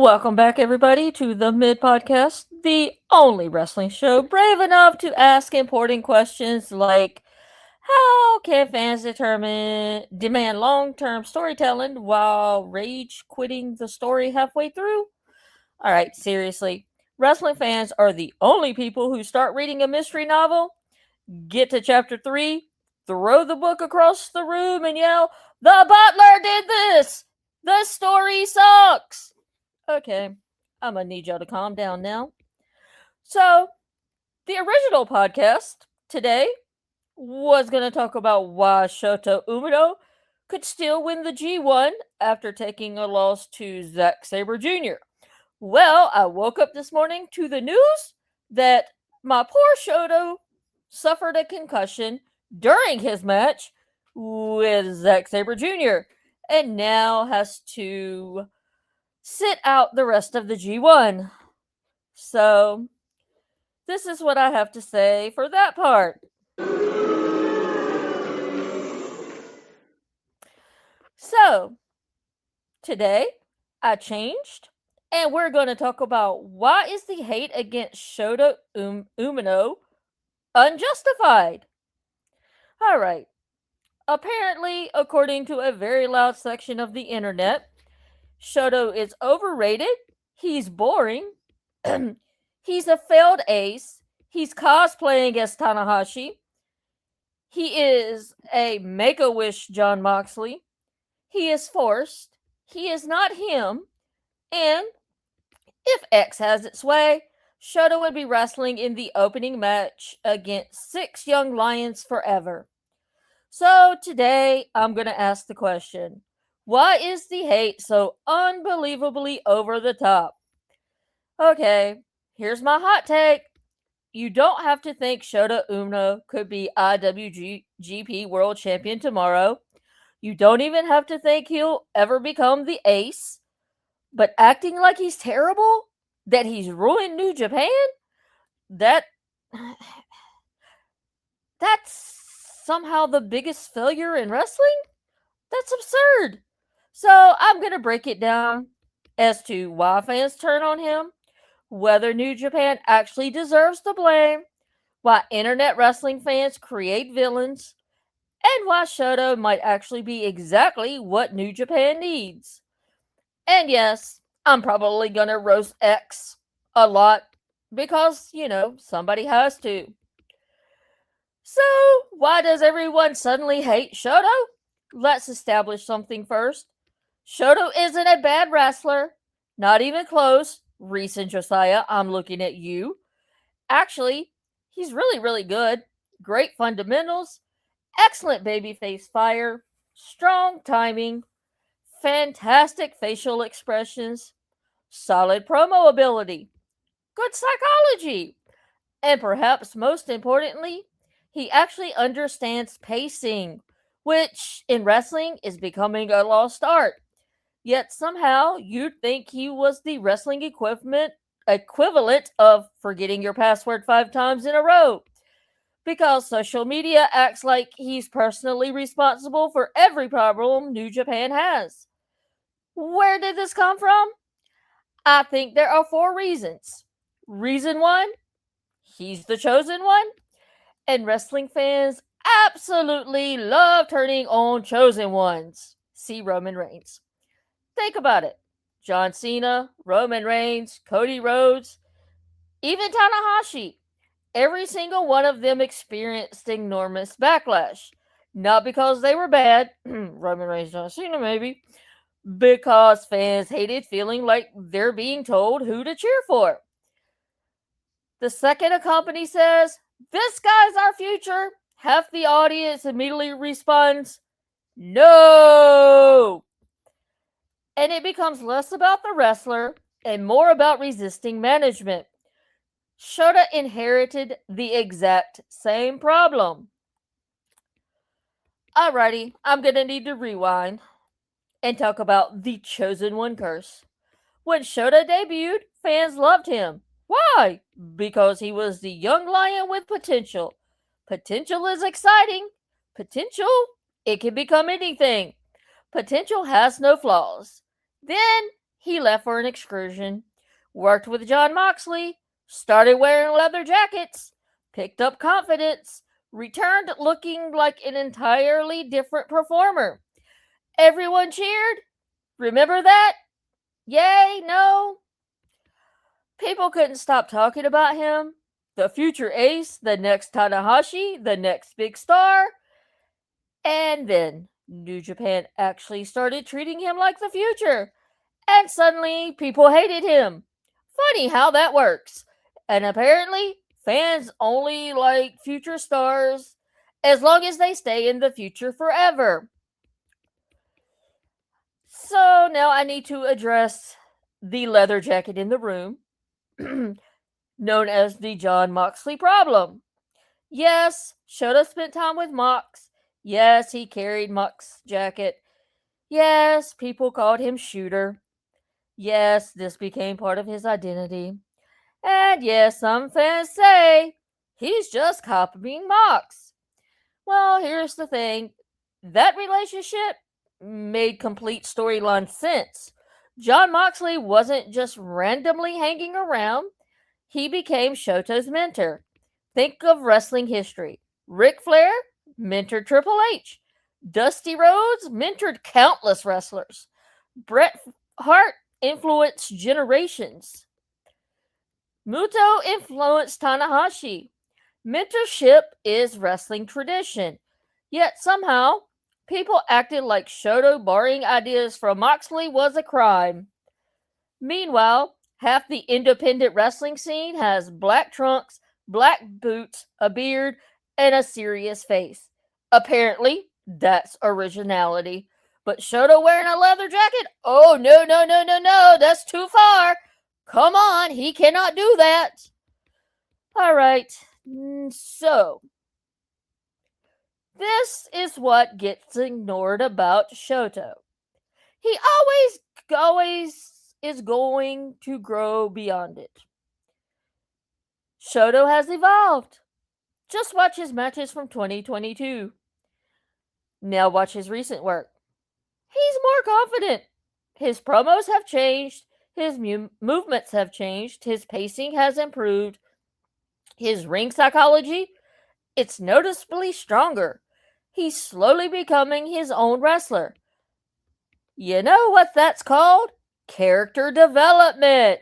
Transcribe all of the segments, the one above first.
Welcome back, everybody, to the Mid Podcast, the only wrestling show brave enough to ask important questions like how can fans demand long term storytelling while rage quitting the story halfway through? All right, seriously. Wrestling fans are the only people who start reading a mystery novel, get to chapter 3, throw the book across the room, and yell, "The butler did this! The story sucks!" Okay, I'm gonna need y'all to calm down now. So, the original podcast today was gonna talk about why Shota Umino could still win the G1 after taking a loss to Zack Sabre Jr. Well, I woke up this morning to the news that my poor Shota suffered a concussion during his match with Zack Sabre Jr. and now has to sit out the rest of the G1. So, this is what I have to say for that part. So, today I changed and we're going to talk about why is the hate against Shota Umino unjustified? All right. Apparently, according to a very loud section of the internet, Shoto is overrated, he's boring, he's a failed ace, he's cosplaying as Tanahashi, he is a Make-A-Wish John Moxley, he is forced, he is not him, and if X has its way, Shoto would be wrestling in the opening match against 6 Young Lions forever. So today I'm going to ask the question, why is the hate so unbelievably over the top? Okay, here's my hot take. You don't have to think Shota Umino could be IWGP World Champion tomorrow. You don't even have to think he'll ever become the ace. But acting like he's terrible, that he's ruined New Japan, that's somehow the biggest failure in wrestling? That's absurd. So I'm going to break it down as to why fans turn on him, whether New Japan actually deserves the blame, why internet wrestling fans create villains, and why Shota might actually be exactly what New Japan needs. And yes, I'm probably going to roast X a lot because, somebody has to. So, why does everyone suddenly hate Shota? Let's establish something first. Shota isn't a bad wrestler. Not even close. Recent Josiah, I'm looking at you. Actually, he's really, really good. Great fundamentals. Excellent babyface fire. Strong timing. Fantastic facial expressions. Solid promo ability. Good psychology. And perhaps most importantly, he actually understands pacing, which in wrestling is becoming a lost art. Yet somehow you'd think he was the wrestling equivalent of forgetting your password 5 times in a row. Because social media acts like he's personally responsible for every problem New Japan has. Where did this come from? I think there are 4 reasons. Reason 1, he's the chosen one. And wrestling fans absolutely love turning on chosen ones. See Roman Reigns. Think about it. John Cena, Roman Reigns, Cody Rhodes, even Tanahashi. Every single one of them experienced enormous backlash. Not because they were bad, Roman Reigns, John Cena maybe, because fans hated feeling like they're being told who to cheer for. The second a company says, "This guy's our future," half the audience immediately responds, "No!" And it becomes less about the wrestler and more about resisting management. Shota inherited the exact same problem. Alrighty, I'm gonna need to rewind and talk about the Chosen One curse. When Shota debuted, fans loved him. Why? Because he was the young lion with potential. Potential is exciting. Potential, it can become anything. Potential has no flaws. Then he left for an excursion, worked with John Moxley, started wearing leather jackets, picked up confidence, returned looking like an entirely different performer. Everyone cheered. Remember that? Yay? No? People couldn't stop talking about him. The future ace, the next Tanahashi, the next big star. And then New Japan actually started treating him like the future. And suddenly people hated him. Funny how that works. And apparently, fans only like future stars as long as they stay in the future forever. So now I need to address the leather jacket in the room, known as the John Moxley problem. Yes, Shota spent time with Mox. Yes, he carried Mox's jacket. Yes, people called him Shooter. Yes, this became part of his identity. And yes, some fans say he's just copying Mox. Well, here's the thing, that relationship made complete storyline sense. John Moxley wasn't just randomly hanging around, he became Shota's mentor. Think of wrestling history. Ric Flair mentored Triple H. Dusty Rhodes mentored countless wrestlers. Bret Hart influenced generations. Muto influenced Tanahashi. Mentorship is wrestling tradition. Yet somehow, people acted like Shota borrowing ideas from Moxley was a crime. Meanwhile, half the independent wrestling scene has black trunks, black boots, a beard, and a serious face. Apparently, that's originality. But Shota wearing a leather jacket? Oh, no, no, no, no, no, that's too far. Come on, he cannot do that. All right, so this is what gets ignored about Shota. He always is going to grow beyond it. Shota has evolved. Just watch his matches from 2022. Now watch his recent work. He's more confident. His promos have changed. His movements have changed. His pacing has improved. His ring psychology, it's noticeably stronger. He's slowly becoming his own wrestler. You know what that's called? Character development,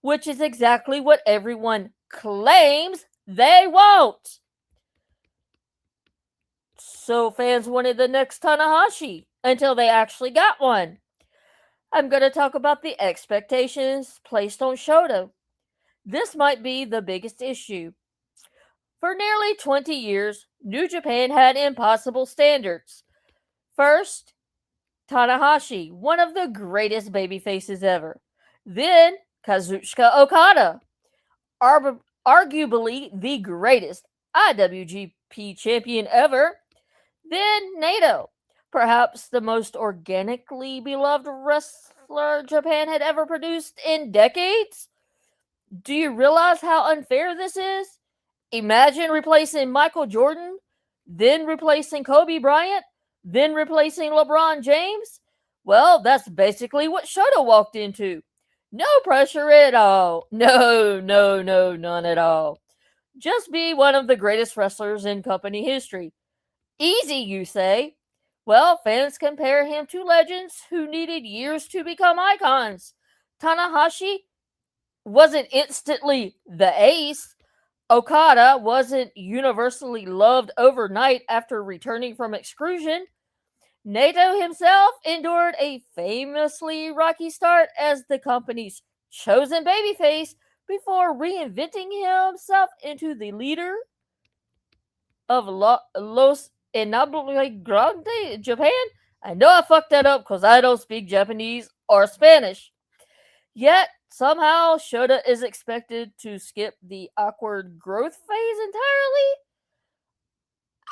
which is exactly what everyone claims they won't. So fans wanted the next Tanahashi until they actually got one. I'm going to talk about the expectations placed on Shota. This might be the biggest issue. For nearly 20 years, New Japan had impossible standards. First, Tanahashi, one of the greatest babyfaces ever. Then, Kazuchika Okada, arguably the greatest IWGP champion ever. Then, Naito, perhaps the most organically beloved wrestler Japan had ever produced in decades. Do you realize how unfair this is? Imagine replacing Michael Jordan, then replacing Kobe Bryant, then replacing LeBron James. Well, that's basically what Shota walked into. No pressure at all. No, no, no, none at all. Just be one of the greatest wrestlers in company history. Easy, you say? Well, fans compare him to legends who needed years to become icons. Tanahashi wasn't instantly the ace. Okada wasn't universally loved overnight after returning from exclusion. Naito himself endured a famously rocky start as the company's chosen babyface before reinventing himself into the leader of Los Inabile Grande, Japan. I know I fucked that up because I don't speak Japanese or Spanish. Yet, somehow, Shota is expected to skip the awkward growth phase entirely.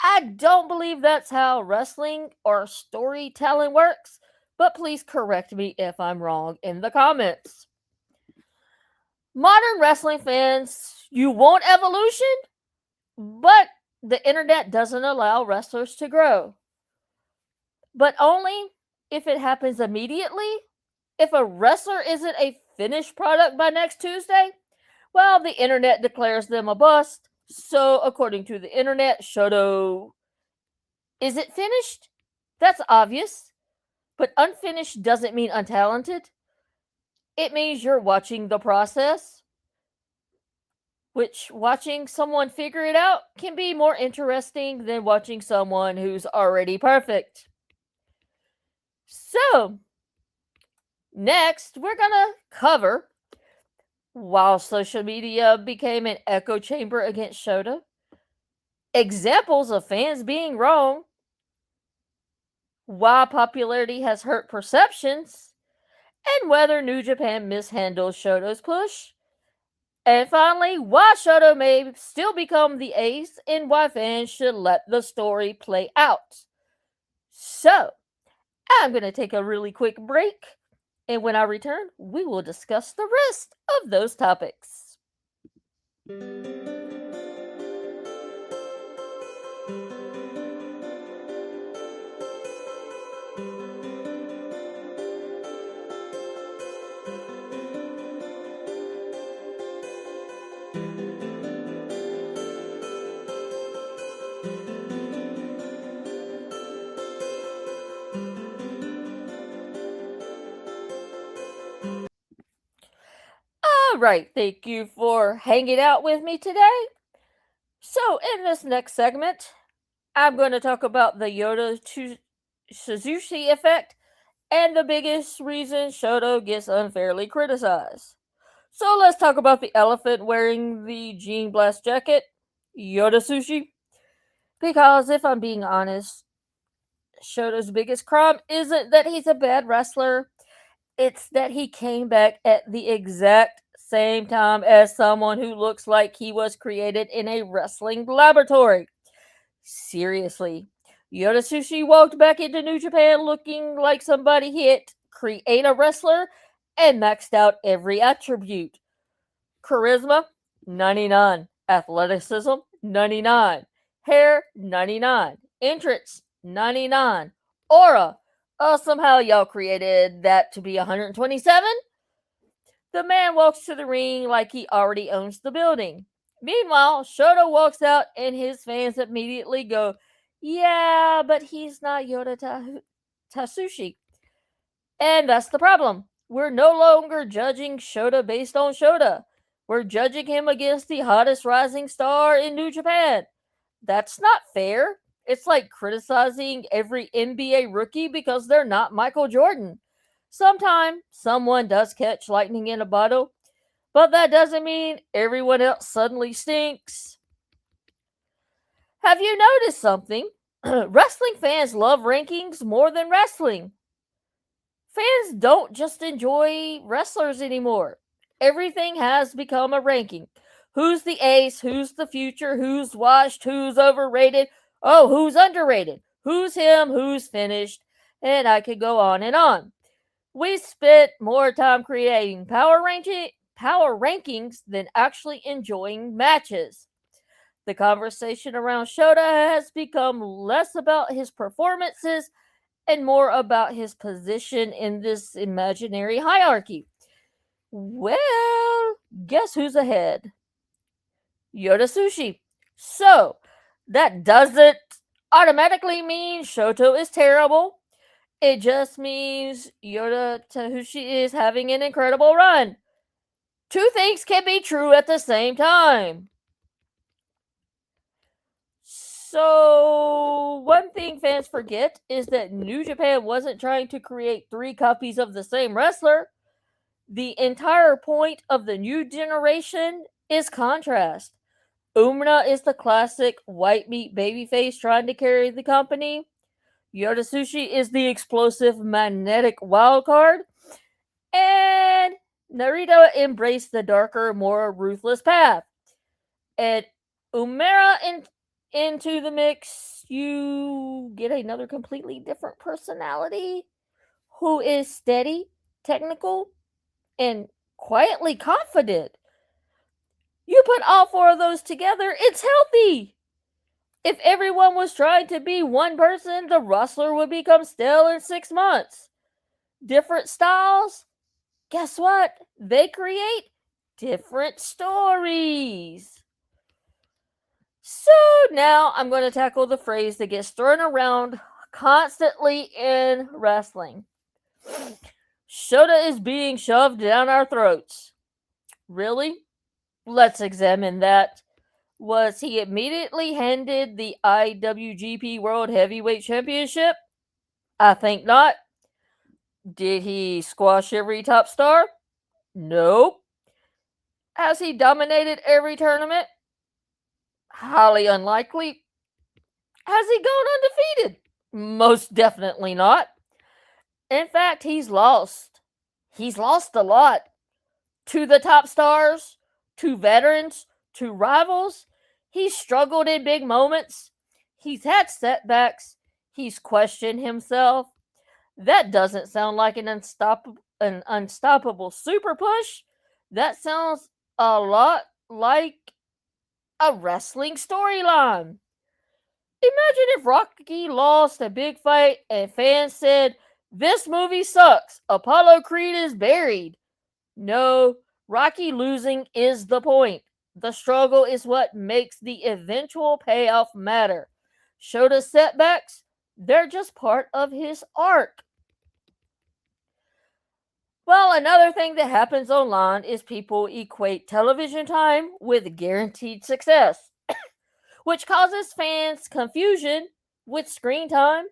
I don't believe that's how wrestling or storytelling works, but please correct me if I'm wrong in the comments. Modern wrestling fans, you want evolution, but the internet doesn't allow wrestlers to grow. But only if it happens immediately If a wrestler isn't a finished product by next Tuesday, well, the internet declares them a bust. So, according to the internet, Shota isn't finished. That's obvious. But unfinished doesn't mean untalented. It means you're watching the process, which watching someone figure it out can be more interesting than watching someone who's already perfect. So, next, we're gonna cover while social media became an echo chamber against Shota, examples of fans being wrong, why popularity has hurt perceptions, and whether New Japan mishandles Shoto's push. And finally, why Shota may still become the ace and why fans should let the story play out. So, I'm going to take a really quick break, and when I return, we will discuss the rest of those topics. All right, thank you for hanging out with me today. So, in this next segment, I'm going to talk about the Yoda to Suzuki effect and the biggest reason Shota gets unfairly criticized. So, let's talk about the elephant wearing the Jean Blast jacket, Yoda Sushi. Because if I'm being honest, Shota's biggest crime isn't that he's a bad wrestler, it's that he came back at the exact same time as someone who looks like he was created in a wrestling laboratory. Seriously. Yoda Sushi walked back into New Japan looking like somebody hit create a wrestler and maxed out every attribute. Charisma, 99. Athleticism, 99. Hair, 99. Entrance, 99. Aura, somehow y'all created that to be 127? The man walks to the ring like he already owns the building. Meanwhile, Shota walks out and his fans immediately go, yeah, but he's not Tatsushi. And that's the problem. We're no longer judging Shota based on Shota. We're judging him against the hottest rising star in New Japan. That's not fair. It's like criticizing every NBA rookie because they're not Michael Jordan. Sometimes someone does catch lightning in a bottle, but that doesn't mean everyone else suddenly stinks. Have you noticed something? Wrestling fans love rankings more than wrestling. Fans don't just enjoy wrestlers anymore. Everything has become a ranking. Who's the ace? Who's the future? Who's washed? Who's overrated? Oh, who's underrated? Who's him? Who's finished? And I could go on and on. We spent more time creating power rankings than actually enjoying matches. The conversation around Shota has become less about his performances and more about his position in this imaginary hierarchy. Well, guess who's ahead? Yoda Sushi. So, that doesn't automatically mean Shoto is terrible. It just means Yoda Tahushi is having an incredible run. Two things can be true at the same time. So, one thing fans forget is that New Japan wasn't trying to create three copies of the same wrestler. The entire point of the new generation is contrast. Umino is the classic white meat babyface trying to carry the company. Yoda Sushi is the explosive magnetic wildcard. And Narita embraced the darker, more ruthless path. And Umera into the mix, you get another completely different personality who is steady, technical, and quietly confident. You put all four of those together, it's healthy. If everyone was trying to be one person, the wrestler would become stale in 6 months. different styles, guess what? They create different stories. So now I'm going to tackle the phrase that gets thrown around constantly in wrestling. Shota is being shoved down our throats. Really? Let's examine that. Was he immediately handed the IWGP World Heavyweight Championship? I think not. Did he squash every top star? Nope. Has he dominated every tournament? Highly unlikely. Has he gone undefeated? Most definitely not. In fact, he's lost. He's lost a lot. To the top stars, to veterans, to rivals. He's struggled in big moments. He's had setbacks. He's questioned himself. That doesn't sound like an unstoppable super push. That sounds a lot like a wrestling storyline. Imagine if Rocky lost a big fight and fans said, "This movie sucks. Apollo Creed is buried." No, Rocky losing is the point. The struggle is what makes the eventual payoff matter. Shota's setbacks, they're just part of his arc. Well, another thing that happens online is people equate television time with guaranteed success, which causes fans confusion with screen time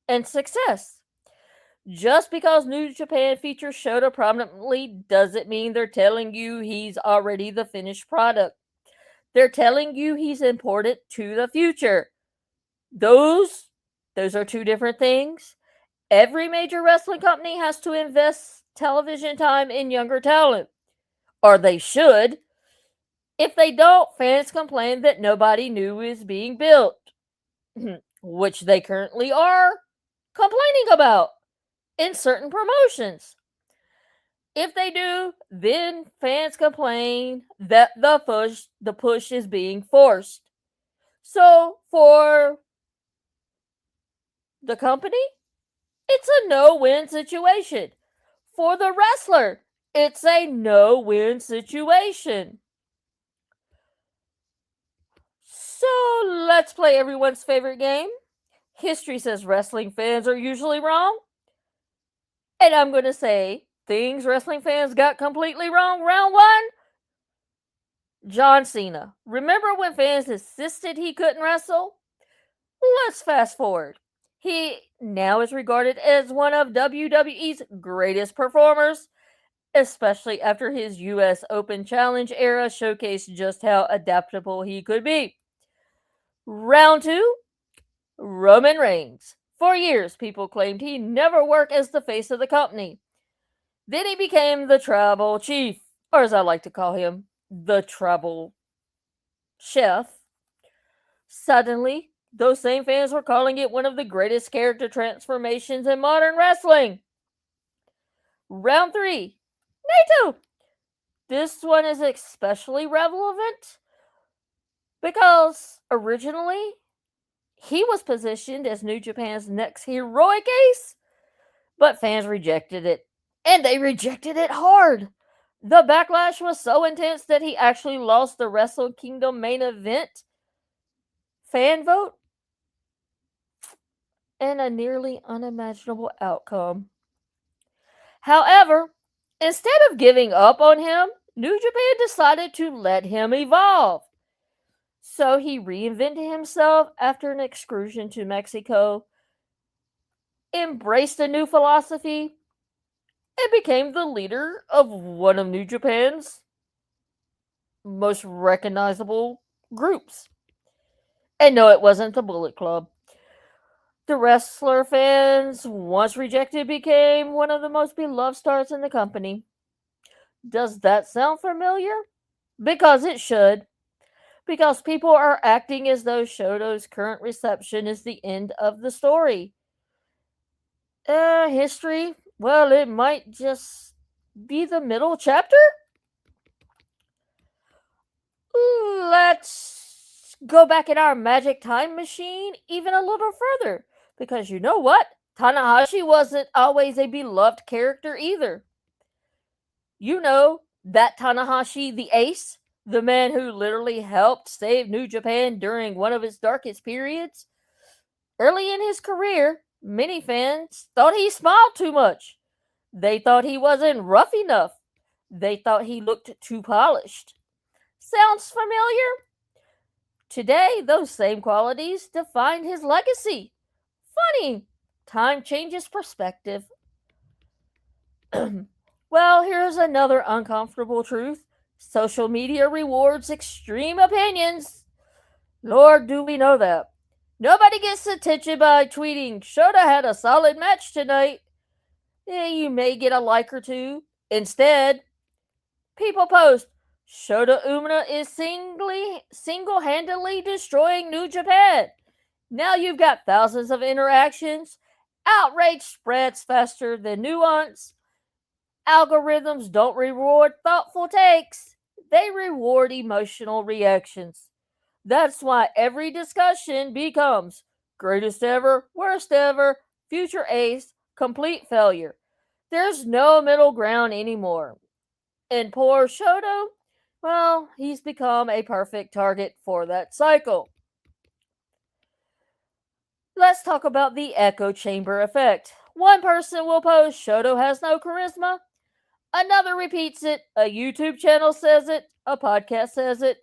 and success. Just because New Japan features Shota prominently doesn't mean they're telling you he's already the finished product. They're telling you he's important to the future. Those are two different things. Every major wrestling company has to invest television time in younger talent, or they should. If they don't, fans complain that nobody new is being built, which they currently are complaining about in certain promotions. If they do, then fans complain that the push is being forced. So for the company, it's a no-win situation. For the wrestler, it's a no-win situation. So let's play everyone's favorite game. History says wrestling fans are usually wrong. And I'm going to say things wrestling fans got completely wrong. Round one, John Cena. Remember when fans insisted he couldn't wrestle? Let's fast forward. He now is regarded as one of WWE's greatest performers, especially after his US Open Challenge era showcased just how adaptable he could be. Round two, Roman Reigns. For years, people claimed he never worked as the face of the company. Then he became the tribal chief, or as I like to call him, the tribal chef. Suddenly, those same fans were calling it one of the greatest character transformations in modern wrestling. Round three, Naito. This one is especially relevant because originally he was positioned as New Japan's next heroic ace, but fans rejected it. And they rejected it hard. The backlash was so intense that he actually lost the Wrestle Kingdom main event fan vote and a nearly unimaginable outcome. However, instead of giving up on him, New Japan decided to let him evolve. So he reinvented himself after an excursion to Mexico, embraced a new philosophy, and became the leader of one of New Japan's most recognizable groups. And no, it wasn't the Bullet Club. The wrestler fans, once rejected, became one of the most beloved stars in the company. Does that sound familiar? Because it should. Because people are acting as though Shoto's current reception is the end of the story. History? Well, it might just be the middle chapter? Let's go back in our magic time machine even a little further. Because you know what? Tanahashi wasn't always a beloved character either. You know, that Tanahashi, the ace, the man who literally helped save New Japan during one of its darkest periods. Early in his career, many fans thought he smiled too much. They thought he wasn't rough enough. They thought he looked too polished. Sounds familiar? Today, those same qualities define his legacy. Funny, time changes perspective. Well, here's another uncomfortable truth. Social media rewards extreme opinions. Lord, do we know that. Nobody gets attention by tweeting, Shota had a solid match tonight. You may get a like or two. Instead, people post, Shota Umino is single-handedly destroying New Japan. Now you've got thousands of interactions. Outrage spreads faster than nuance. Algorithms don't reward thoughtful takes. They reward emotional reactions. That's why every discussion becomes greatest ever, worst ever, future ace, complete failure. There's no middle ground anymore. And poor Shoto, well, he's become a perfect target for that cycle. Let's talk about the echo chamber effect. One person will post Shoto has no charisma. Another repeats it. A YouTube channel says it. A podcast says it.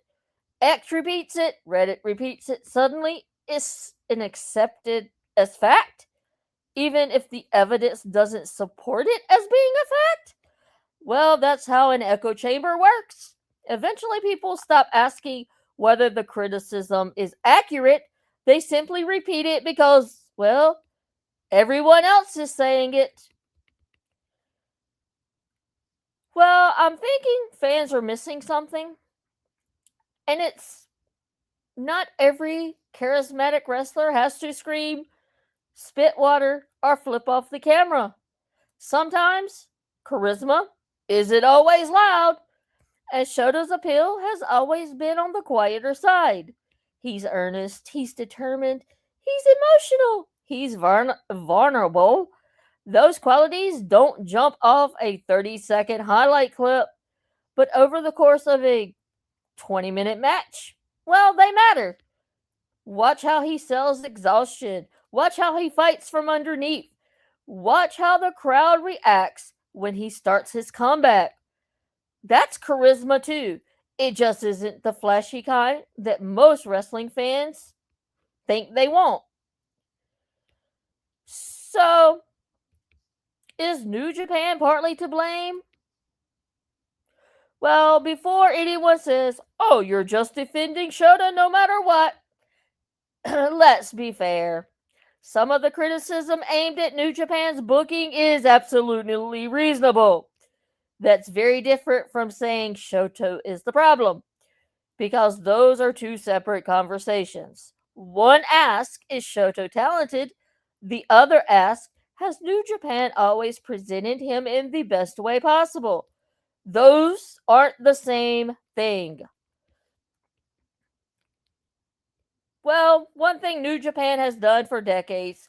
X repeats it. Reddit repeats it. Suddenly, it's an accepted as fact, even if the evidence doesn't support it as being a fact. Well, that's how an echo chamber works. Eventually, people stop asking whether the criticism is accurate. They simply repeat it because, well, everyone else is saying it. Well, I'm thinking fans are missing something. And it's not every charismatic wrestler has to scream, spit water, or flip off the camera. Sometimes charisma isn't always loud, and Shota's appeal has always been on the quieter side. He's earnest, he's determined, he's emotional, he's vulnerable. Those qualities don't jump off a 30-second highlight clip, but over the course of a 20-minute match, well, they matter. Watch how he sells exhaustion. Watch how he fights from underneath. Watch how the crowd reacts when he starts his comeback. That's charisma too. It just isn't the flashy kind that most wrestling fans think they want. So, is New Japan partly to blame? Well, before anyone says, oh, you're just defending Shota no matter what, let's be fair. Some of the criticism aimed at New Japan's booking is absolutely reasonable. That's very different from saying Shota is the problem, because those are two separate conversations. One asks, is Shota talented? The other asks, has New Japan always presented him in the best way possible? Those aren't the same thing. Well, one thing New Japan has done for decades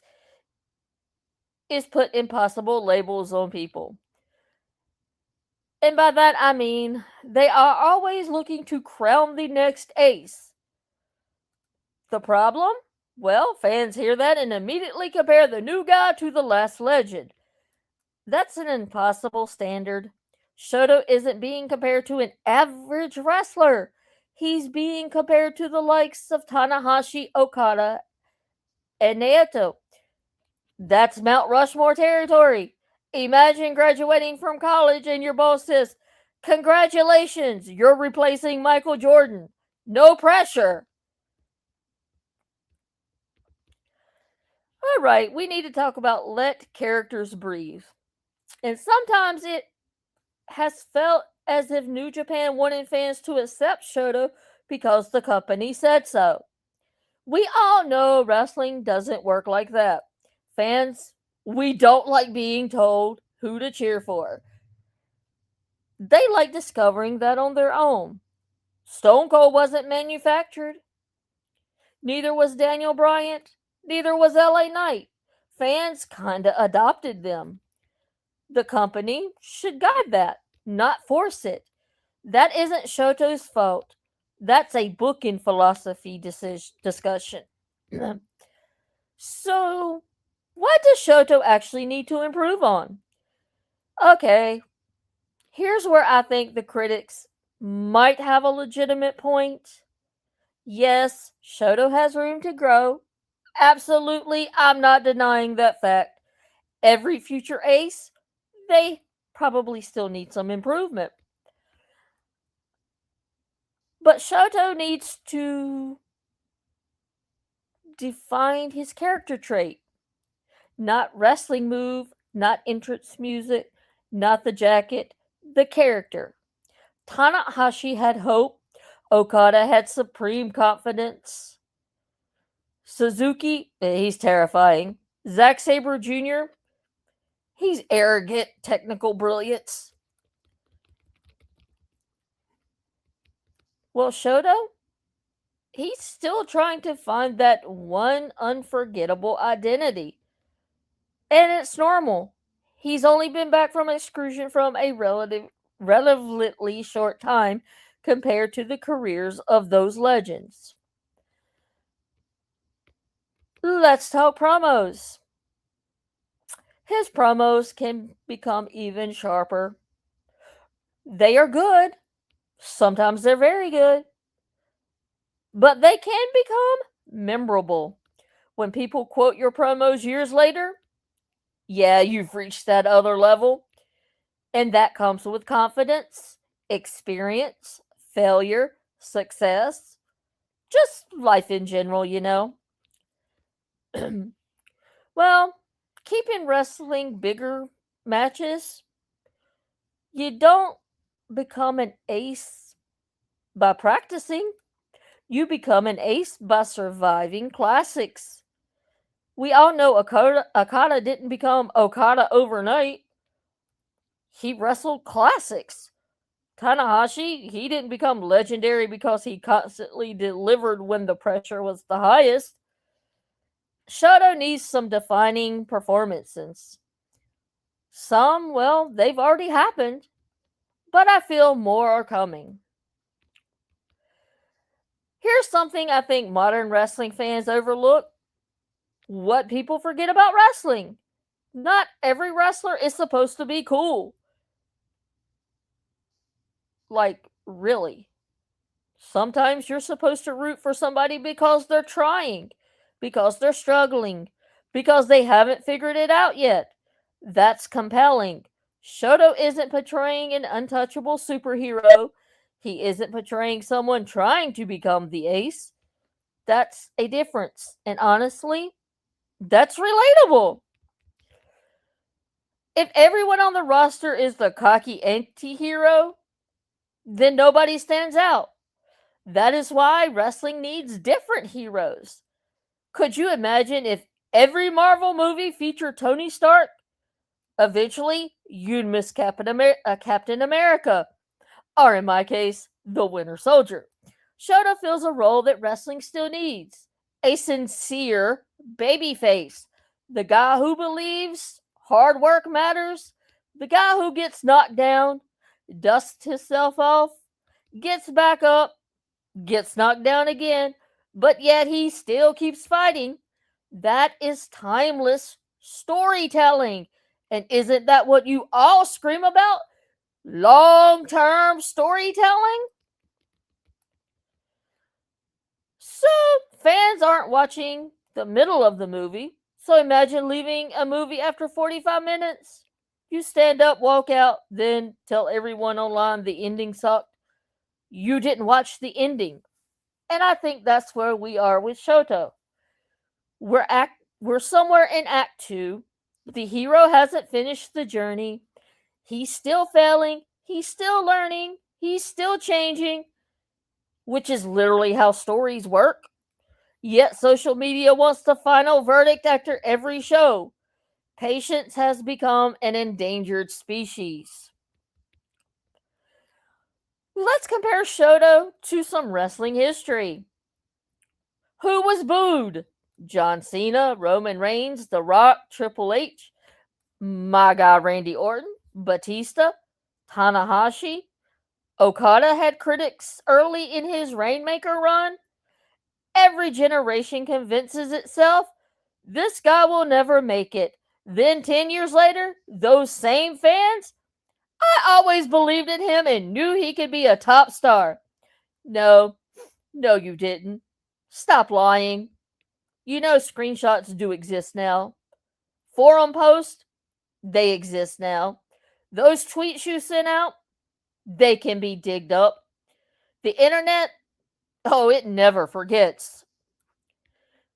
is put impossible labels on people. And by that I mean they are always looking to crown the next ace. The problem? Well, fans hear that and immediately compare the new guy to the last legend. That's an impossible standard. Shota isn't being compared to an average wrestler. He's being compared to the likes of Tanahashi, Okada, and Naito. That's Mount Rushmore territory. Imagine graduating from college and your boss says, congratulations, you're replacing Michael Jordan. No pressure. All right, we need to talk about let characters breathe. And sometimes it has felt as if New Japan wanted fans to accept Shota because the company said so. We all know wrestling doesn't work like that. Fans, we don't like being told who to cheer for. They like discovering that on their own. Stone Cold wasn't manufactured. Neither was Daniel Bryant. Neither was LA Knight. Fans kinda adopted them. The company should guide that, not force it. That isn't Shoto's fault. That's a booking philosophy discussion. So, what does Shoto actually need to improve on? Okay, here's where I think the critics might have a legitimate point. Yes, Shoto has room to grow. Absolutely, I'm not denying that fact. Every future ace, they probably still need some improvement. But Shoto needs to define his character trait. Not wrestling move, not entrance music, not the jacket, the character. Tanahashi had hope. Okada had supreme confidence. Suzuki, he's terrifying. Zack Sabre Jr., he's arrogant, technical brilliance. Well, Shoto, he's still trying to find that one unforgettable identity. And it's normal. He's only been back from excursion from a relatively short time compared to the careers of those legends. Let's talk promos. His promos can become even sharper. They are good. Sometimes they're very good. But they can become memorable. When people quote your promos years later, yeah, you've reached that other level. And that comes with confidence, experience, failure, success, just life in general, you know. Well, keeping wrestling bigger matches, you don't become an ace by practicing. You become an ace by surviving classics. We all know Okada didn't become Okada overnight. He wrestled classics. Tanahashi, he didn't become legendary because he constantly delivered when the pressure was the highest. Shota needs some defining performances. Some, well, they've already happened, but I feel more are coming. Here's something I think modern wrestling fans overlook: what people forget about wrestling. Not every wrestler is supposed to be cool. Like, really. Sometimes you're supposed to root for somebody because they're trying, because they're struggling, because they haven't figured it out yet. That's compelling. Shoto isn't portraying an untouchable superhero. He isn't portraying someone trying to become the ace. That's a difference. And honestly, that's relatable. If everyone on the roster is the cocky anti hero, then nobody stands out. That is why wrestling needs different heroes. Could you imagine if every Marvel movie featured Tony Stark? Eventually, you'd miss Captain America, or in my case, the Winter Soldier. Shota fills a role that wrestling still needs: a sincere babyface. The guy who believes hard work matters. The guy who gets knocked down, dusts himself off, gets back up, gets knocked down again, but yet he still keeps fighting. That is timeless storytelling. And isn't that what you all scream about? Long term storytelling? So, fans aren't watching the middle of the movie. So, imagine leaving a movie after 45 minutes. You stand up, walk out, then tell everyone online the ending sucked. You didn't watch the ending. And I think that's where we are with Shoto. We're somewhere in Act 2. The hero hasn't finished the journey. He's still failing, he's still learning, he's still changing, which is literally how stories work. Yet social media wants the final verdict after every show. Patience has become an endangered species. Let's compare Shoto to some wrestling history. Who was booed? John Cena, Roman Reigns, The Rock, Triple H, my guy Randy Orton, Batista, Tanahashi. Okada had critics early in his Rainmaker run. Every generation convinces itself this guy will never make it. Then 10 years later, those same fans, I always believed in him and knew he could be a top star. No, no, you didn't. Stop lying. You know screenshots do exist now. Forum posts, they exist now. Those tweets you sent out, they can be digged up. The internet, oh, it never forgets.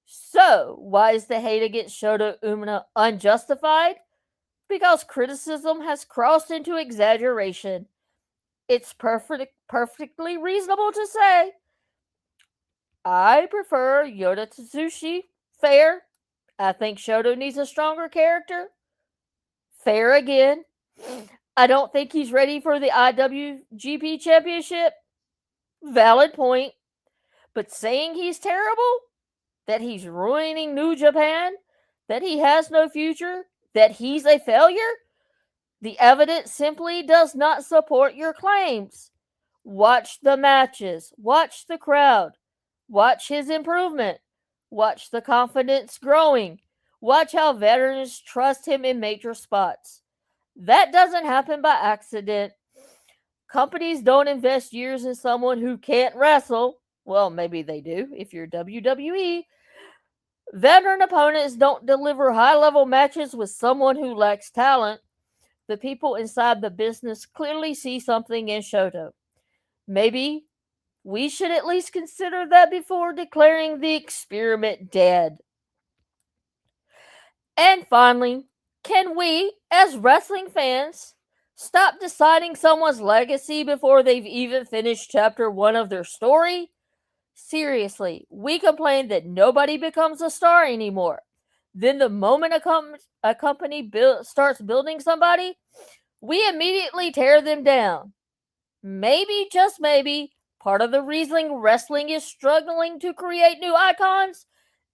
So, why is the hate against Shota Umino unjustified? Because criticism has crossed into exaggeration. It's perfectly reasonable to say, I prefer Yoda Tsushi. Fair. I think Shoto needs a stronger character. Fair again. I don't think he's ready for the IWGP Championship. Valid point. But saying he's terrible, that he's ruining New Japan, that he has no future, that he's a failure, the evidence simply does not support your claims. Watch the matches, watch the crowd, watch his improvement, watch the confidence growing, watch how veterans trust him in major spots. That doesn't happen by accident. Companies don't invest years in someone who can't wrestle. Well, maybe they do if you're WWE. Veteran opponents don't deliver high level matches with someone who lacks talent. The people inside the business clearly see something in Shota. Maybe we should at least consider that before declaring the experiment dead. And finally, can we, as wrestling fans, stop deciding someone's legacy before they've even finished chapter 1 of their story? Seriously, we complain that nobody becomes a star anymore. Then the moment a company starts building somebody, we immediately tear them down. Maybe, just maybe, part of the reason wrestling is struggling to create new icons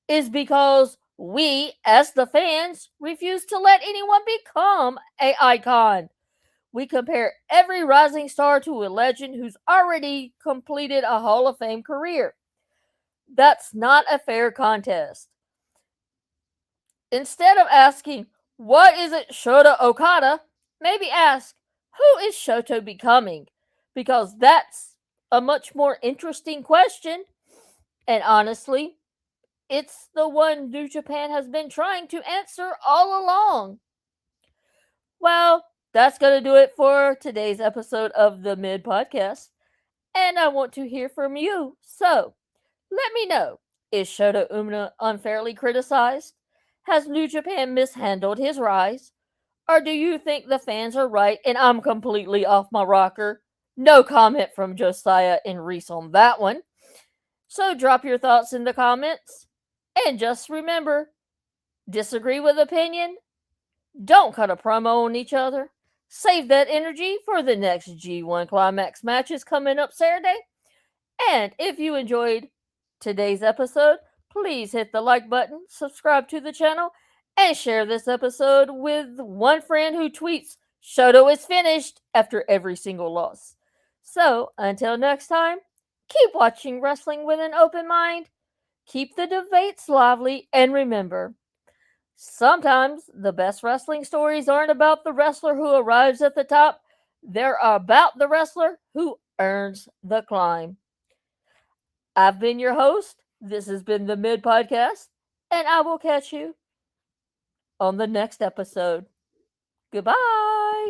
is because we, as the fans, refuse to let anyone become an icon. We compare every rising star to a legend who's already completed a Hall of Fame career. That's not a fair contest. Instead of asking, what is it Shota Okada? Maybe ask, who is Shoto becoming? Because that's a much more interesting question. And honestly, it's the one New Japan has been trying to answer all along. Well, that's going to do it for today's episode of the Mid Podcast. And I want to hear from you. So, let me know. Is Shota Umino unfairly criticized? Has New Japan mishandled his rise? Or do you think the fans are right and I'm completely off my rocker? No comment from Josiah and Reese on that one. So drop your thoughts in the comments. And just remember, disagree with opinion? Don't cut a promo on each other. Save that energy for the next G1 Climax matches coming up Saturday. And if you enjoyed today's episode, please hit the like button, subscribe to the channel, and share this episode with one friend who tweets, Shoto is finished after every single loss. So, until next time, keep watching wrestling with an open mind, keep the debates lively, and remember, sometimes the best wrestling stories aren't about the wrestler who arrives at the top, they're about the wrestler who earns the climb. I've been your host. This has been the Mid Podcast, and I will catch you on the next episode. Goodbye.